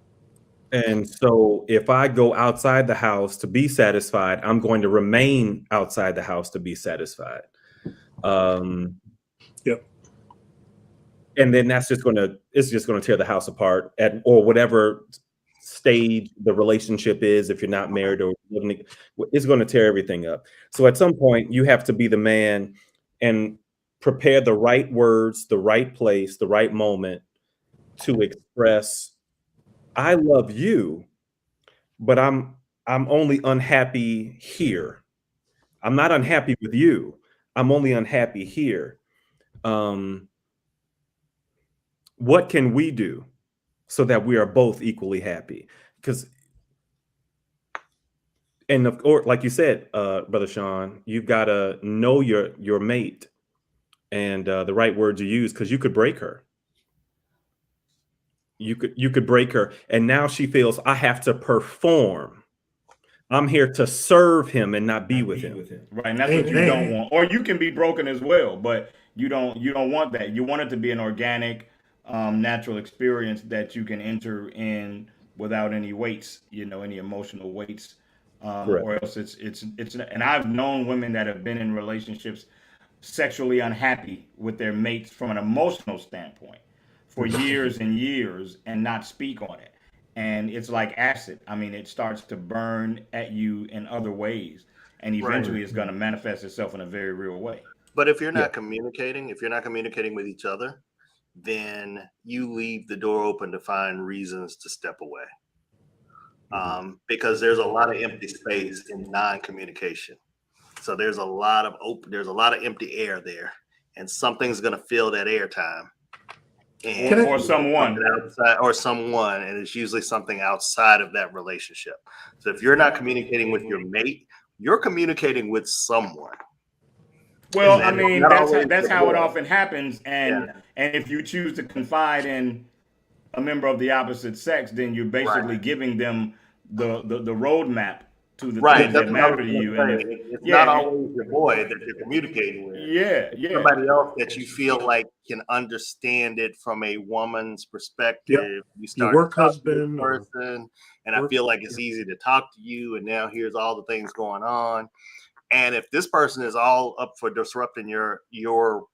And so if I go outside the house to be satisfied, I'm going to remain outside the house to be satisfied. Yep. And then it's just going to tear the house apart or whatever stage the relationship is. If you're not married or living, it's going to tear everything up. So at some point you have to be the man and prepare the right words, the right place, the right moment to express, I love you, but I'm only unhappy here. I'm not unhappy with you. I'm only unhappy here. What can we do so that we are both equally happy? Or like you said, Brother Sean, you've got to know your mate and the right words you use, because you could break her. You could break her, and now she feels I have to perform. I'm here to serve him and not be with him. Right, and that's what you don't want. Or you can be broken as well, but you don't want that. You want it to be an organic, natural experience that you can enter in without any weights, any emotional weights, or else it's. And I've known women that have been in relationships sexually unhappy with their mates from an emotional standpoint for years and years and not speak on it. And it's like acid. I mean, it starts to burn at you in other ways. And eventually it's going to manifest itself in a very real way. But if you're not communicating with each other, then you leave the door open to find reasons to step away. Because there's a lot of empty space in non-communication. So there's a lot of empty air there, and something's going to fill that airtime. Or someone, and it's usually something outside of that relationship. So if you're not communicating with your mate, you're communicating with someone. Well, I mean, that's how it often happens. And if you choose to confide in a member of the opposite sex, then you're basically giving them the roadmap to the things that matter to you. And it's not always your boy that you're communicating with. Yeah. Somebody else that you feel like can understand it from a woman's perspective. Yep. You start your work husband person, and I feel like it's easy to talk to you. And now here's all the things going on. And if this person is all up for disrupting your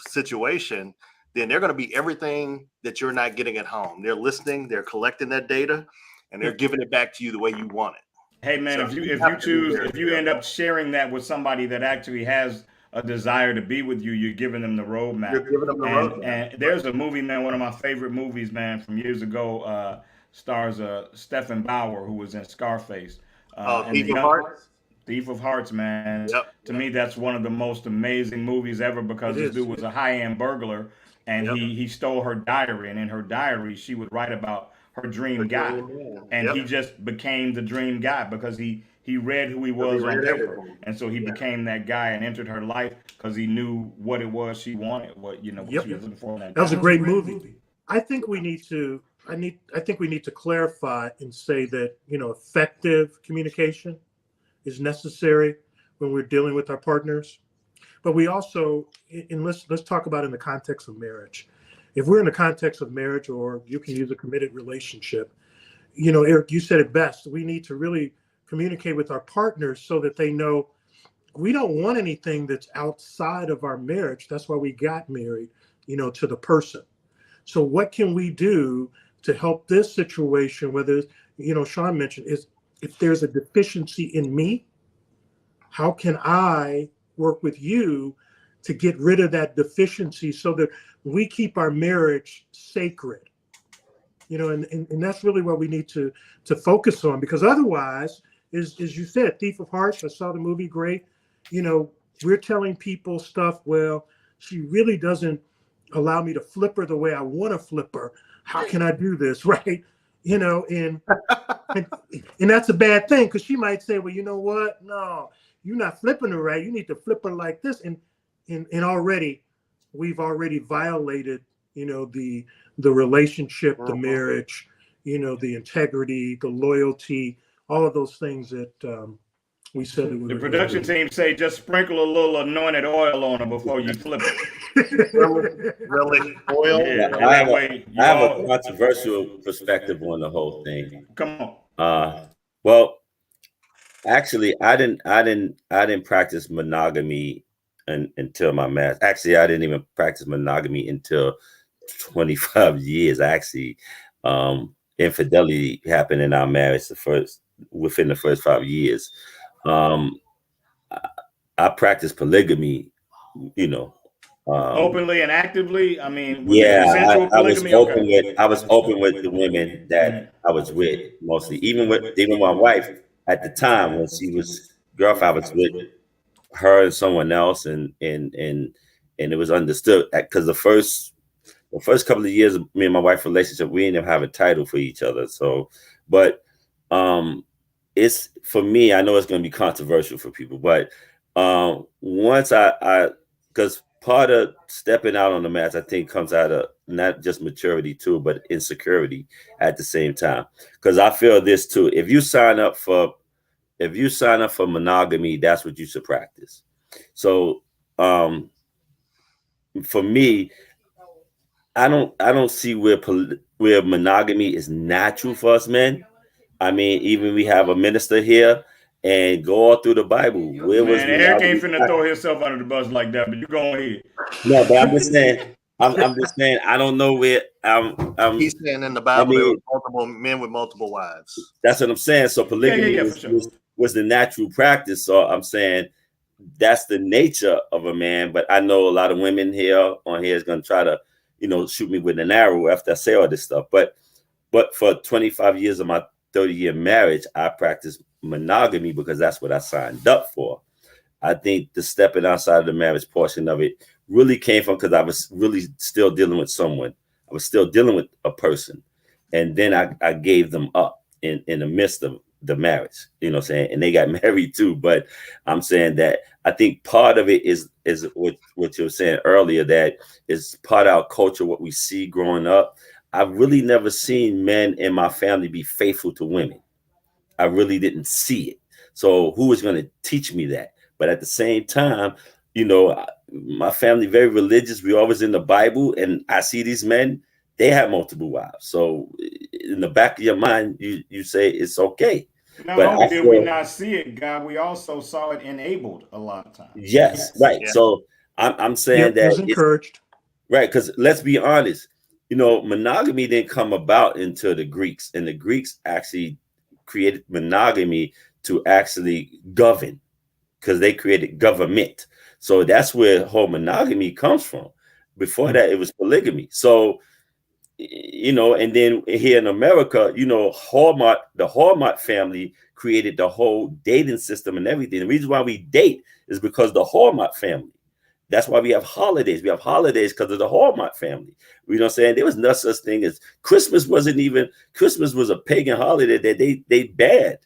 situation, then they're going to be everything that you're not getting at home. They're listening, they're collecting that data, and they're giving it back to you the way you want it. Hey man, so if you end up sharing that with somebody that actually has a desire to be with you, you're giving them the roadmap. You're giving them the roadmap. And there's a movie, man, one of my favorite movies, man, from years ago, stars Stephen Bauer, who was in Scarface. Thief of Hearts? Thief of Hearts, man. Yep. To me, that's one of the most amazing movies ever because this dude was a high-end burglar, and he stole her diary, and in her diary, she would write about her dream guy, and he just became the dream guy because he read who he was on paper, and so he became that guy and entered her life because he knew what it was she wanted, what she was looking for. That was a great movie. I think we need to clarify and say that effective communication is necessary when we're dealing with our partners, but we also, and let's talk about in the context of marriage. If we're in the context of marriage, or you can use a committed relationship, Eric, you said it best. We need to really communicate with our partners so that they know we don't want anything that's outside of our marriage. That's why we got married, to the person. So what can we do to help this situation? Whether, Sean mentioned, is if there's a deficiency in me, how can I work with you to get rid of that deficiency so that we keep our marriage sacred? And that's really what we need to focus on, because otherwise, as you said, Thief of Hearts, I saw the movie, great. We're telling people stuff, well, she really doesn't allow me to flip her the way I want to flip her. How can I do this, right? And that's a bad thing, because she might say, well, you know what? No, you're not flipping her right. You need to flip her like this. And we've already violated, the relationship, the marriage, the integrity, the loyalty, all of those things that we said that we The were production team say just sprinkle a little anointed oil on them before you flip it. Really? Oil? Yeah, I have, that way I have a controversial perspective on the whole thing. Come on. Well, actually, I didn't practice monogamy until my marriage. Actually, I didn't even practice monogamy until 25 years. Actually, infidelity happened in our marriage within the first 5 years. I practiced polygamy, Openly and actively. I mean, yeah, I was polygamy? open with the women that I was with, mostly. Even my wife at the time, when she was girlfriend, I was with her and someone else, and it was understood, because the first couple of years of me and my wife's relationship, we didn't even have a title for each other. So, but it's, for me, I know it's going to be controversial for people, but once because part of stepping out on the mats, I think, comes out of not just maturity too, but insecurity at the same time. Because I feel this too: if you sign up for monogamy, that's what you should practice. So for me, I don't see where monogamy is natural for us men. I mean, even we have a minister here, and go all through the Bible. Man, Eric ain't finna throw himself under the bus like that, but you go ahead. No, but I'm just saying. I'm just saying. I don't know where. He's saying in the Bible there were multiple men with multiple wives. That's what I'm saying. So polygamy was the natural practice. So I'm saying that's the nature of a man. But I know a lot of women here is going to try to, shoot me with an arrow after I say all this stuff. But for 25 years of my 30-year marriage, I practiced monogamy because that's what I signed up for. I think the stepping outside of the marriage portion of it really came from, because I was really still dealing with someone. I was still dealing with a person. And then I gave them up in the midst of the marriage, what I'm saying? And they got married too. But I'm saying that I think part of it is what you were saying earlier, that is part of our culture, what we see growing up. I've really never seen men in my family be faithful to women. I really didn't see it. So who was going to teach me that? But at the same time, my family very religious. We always in the Bible, and I see these men, they have multiple wives. So in the back of your mind, you say it's okay. Not only did we not see it, God, we also saw it enabled a lot of times. Yes, right. Yeah. So I'm saying that it's encouraged. Right, because let's be honest. Monogamy didn't come about until the Greeks, and the Greeks actually created monogamy to actually govern, because they created government. So that's where whole monogamy comes from. Before that, it was polygamy. So, and then here in America, the Hallmark family created the whole dating system and everything. The reason why we date is because the Hallmark family. That's why we have holidays. We have holidays because of the Hallmark family. You know what I'm saying? There was no such thing as Christmas. Christmas was a pagan holiday that they banned.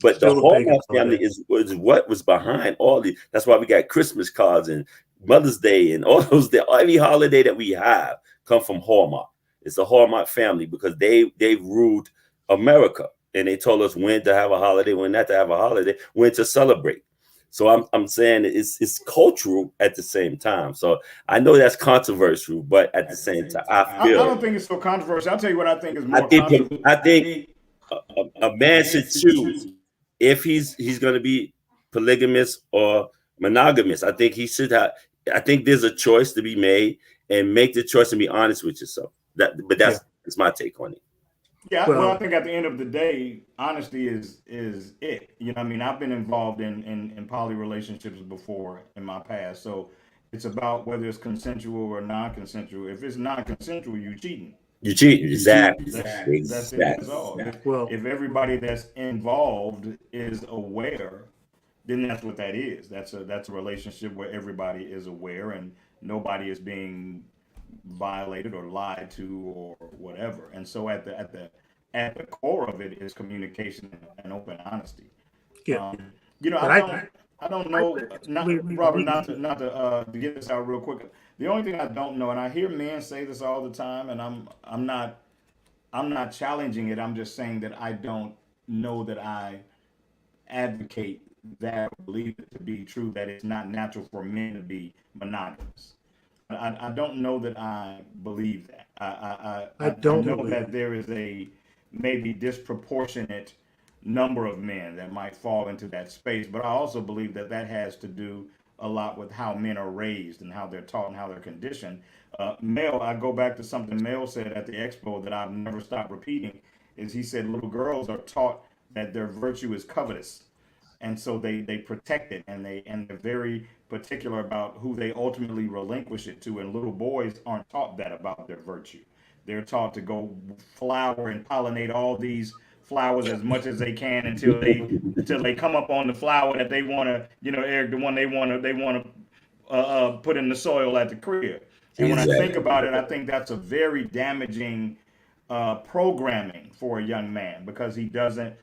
But the Hallmark family was what was behind all the. That's why we got Christmas cards and Mother's Day and all those. Every holiday that we have come from Hallmark. It's the Hallmark family, because they ruled America, and they told us when to have a holiday, when not to have a holiday, when to celebrate. So I'm saying it's cultural at the same time. So I know that's controversial, but at the same time, I don't think it's so controversial. I'll tell you what I think is more controversial. I think a man should choose if he's going to be polygamous or monogamous. I think he should have. I think there's a choice to be made, and make the choice and be honest with yourself. That's my take on it. Yeah, well, I think at the end of the day, honesty is it. You know what I mean? I've been involved in poly relationships before in my past. So it's about whether it's consensual or non-consensual. If it's non-consensual, you cheating. You cheating. Exactly. That's it. That's all. If everybody that's involved is aware, then that's what that is. That's a relationship where everybody is aware and nobody is being violated or lied to or whatever. And so at the core of it is communication and open honesty. Yeah. You know, I don't know, Robert, not to get this out real quick. The only thing I don't know, and I hear men say this all the time, and I'm not challenging it. I'm just saying that I don't know that I advocate that or believe it to be true, that it's not natural for men to be monogamous. I don't know that I believe that. I know that there is a maybe disproportionate number of men that might fall into that space, but I also believe that has to do a lot with how men are raised and how they're taught and how they're conditioned. Mel, I go back to something Mel said at the expo that I've never stopped repeating, is he said little girls are taught that their virtue is covetous. And so they protect it, and they're very particular about who they ultimately relinquish it to. And little boys aren't taught that about their virtue. They're taught to go flower and pollinate all these flowers as much as they can until they come up on the flower that they want to, Eric, the one they want to put in the soil at the crib. And when I think about it, I think that's a very damaging programming for a young man, because he doesn't.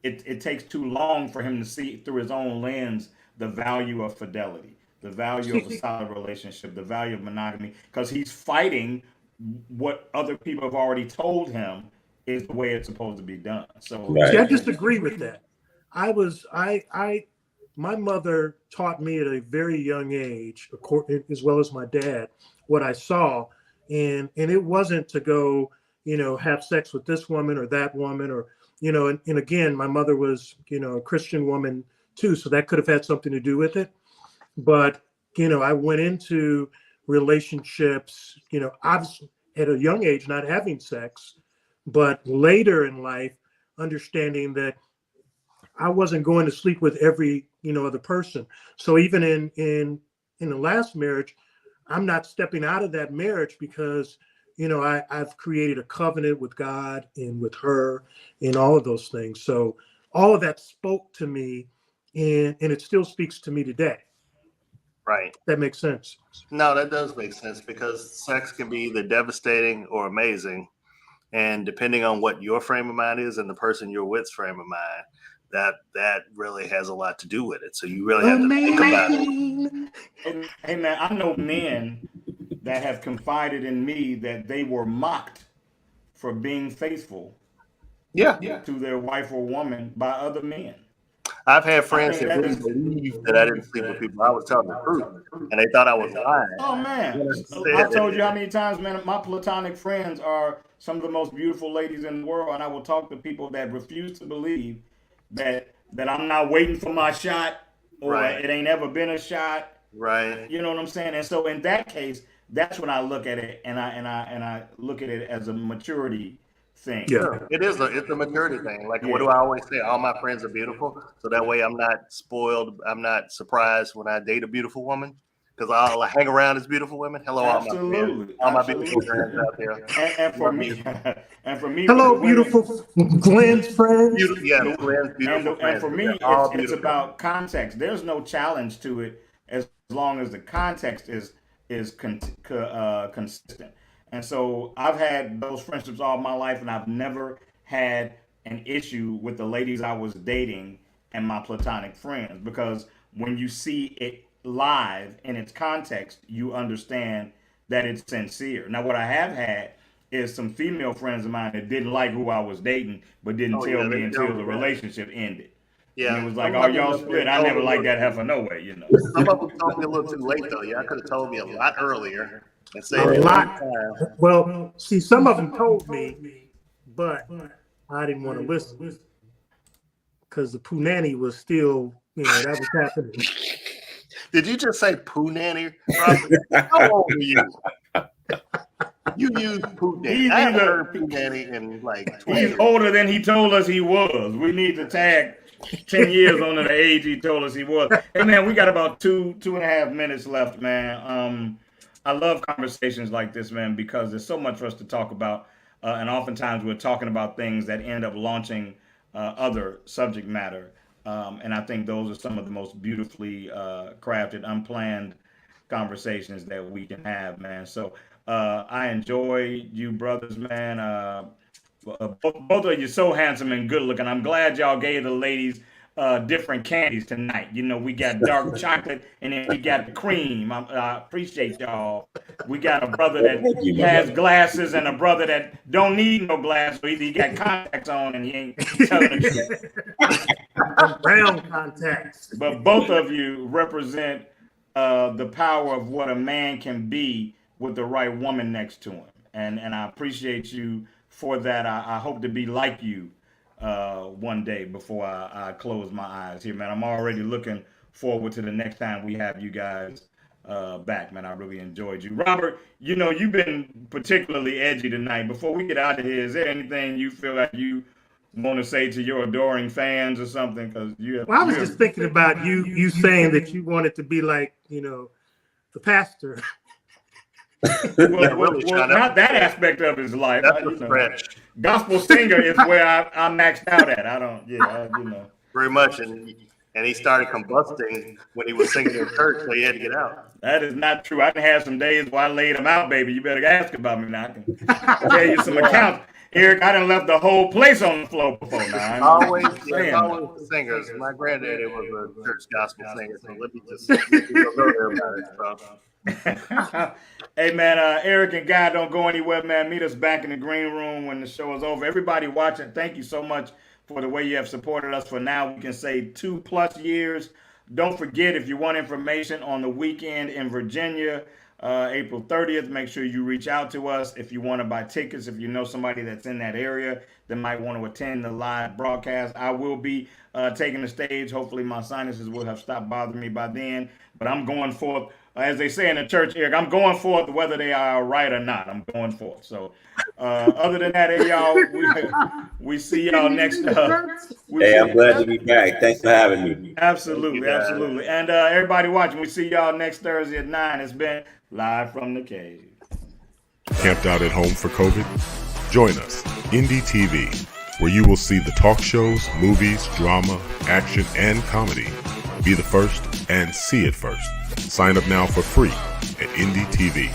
It takes too long for him to see through his own lens the value of fidelity, the value of a solid relationship, the value of monogamy, because he's fighting what other people have already told him is the way it's supposed to be done. So See, I disagree with that. My mother taught me at a very young age, as well as my dad, what I saw, and it wasn't to go, have sex with this woman or that woman, or and again, my mother was, a Christian woman too, so that could have had something to do with it. But, I went into relationships, obviously at a young age, not having sex, but later in life, understanding that I wasn't going to sleep with every, other person. So even in the last marriage, I'm not stepping out of that marriage because I've created a covenant with God and with her and all of those things. So all of that spoke to me, and it still speaks to me today. Right. That makes sense. No, that does make sense, because sex can be either devastating or amazing. And depending on what your frame of mind is and the person you're with's frame of mind, that really has a lot to do with it. So you really have to think about it. Hey man, I know men that have confided in me that they were mocked for being faithful to their wife or woman by other men. I've had friends that didn't believe that I didn't sleep with people. I was telling the truth, and they thought I was lying. Oh man, I've told you how many times, man, my platonic friends are some of the most beautiful ladies in the world, and I will talk to people that refuse to believe that I'm not waiting for my shot, or it ain't ever been a shot. Right. You know what I'm saying? And so in that case, that's when I look at it, and I look at it as a maturity thing. Yeah, it's a maturity thing. Like, what do I always say? All my friends are beautiful, so that way I'm not spoiled. I'm not surprised when I date a beautiful woman, because I'll hang around as beautiful women. Hello, all my beautiful friends out there. And for me, hello, beautiful Glenn's friends. Glenn's beautiful friends. And for me, it's about context. There's no challenge to it as long as the context is consistent. And so I've had those friendships all my life, and I've never had an issue with the ladies I was dating and my platonic friends, because when you see it live in its context, you understand that it's sincere. Now, what I have had is some female friends of mine that didn't like who I was dating, but didn't tell me until the relationship ended. Yeah, and it was like, oh, y'all split. I never liked that heifer, no way, Some of them told me a little too late, though. Y'all could have told me a lot earlier. A lot. Well, see, some of them told me, but I didn't want to listen. because the Punani was still, that was happening. Did you just say poo nanny, Robert? How old are you? You use poo nanny. I haven't heard poo nanny in like 20 He's years. older than he told us he was. We need to tag 10 years on the age he told us he was. Hey, man, we got about two and a half minutes left, man. I love conversations like this, man, because there's so much for us to talk about. And oftentimes we're talking about things that end up launching other subject matter. And I think those are some of the most beautifully crafted, unplanned conversations that we can have, man. So I enjoy you brothers, man. Both of you so handsome and good looking. I'm glad y'all gave the ladies different candies tonight. We got dark chocolate and then we got the cream. I appreciate y'all. We got a brother that has glasses and a brother that don't need no glass. So he got contacts on and he ain't telling the truth. Brown contacts. But both of you represent the power of what a man can be with the right woman next to him. And I appreciate you for that. I hope to be like you one day before I close my eyes here, man. I'm already looking forward to the next time we have you guys back, man. I really enjoyed you. Robert, you've been particularly edgy tonight. Before we get out of here, is there anything you feel like you want to say to your adoring fans or something? Because I was just thinking about you saying that you wanted to be like, the pastor. Well, not that aspect of his life. Gospel singer is where I maxed out at. I don't, Very much, and he started combusting when he was singing in church, so he had to get out. That is not true. I done had some days where I laid him out, baby. You better ask about me now. I can tell you some accounts. Eric, I done left the whole place on the floor before now. Always the singers. My granddaddy was a church gospel singer, so let me just go there about it. Hey man, Eric and Guy, don't go anywhere, man. Meet us back in the green room when the show is over. Everybody watching, thank you so much for the way you have supported us for now. We can say 2+ years. Don't forget, if you want information on the weekend in Virginia, April 30th, make sure you reach out to us. If you want to buy tickets, if you know somebody that's in that area that might want to attend the live broadcast, I will be taking the stage. Hopefully my sinuses will have stopped bothering me by then, but I'm going forth. As they say in the church, Eric, I'm going forth whether they are right or not. I'm going forth. So other than that, hey, y'all, we see y'all next. Hey, I'm glad to be back. Thanks for having me. Absolutely. And everybody watching, we see y'all next Thursday at 9. It's been Live from the Cave. Camped out at home for COVID? Join us, Indie TV, where you will see the talk shows, movies, drama, action, and comedy. Be the first and see it first. Sign up now for free at Indie TV.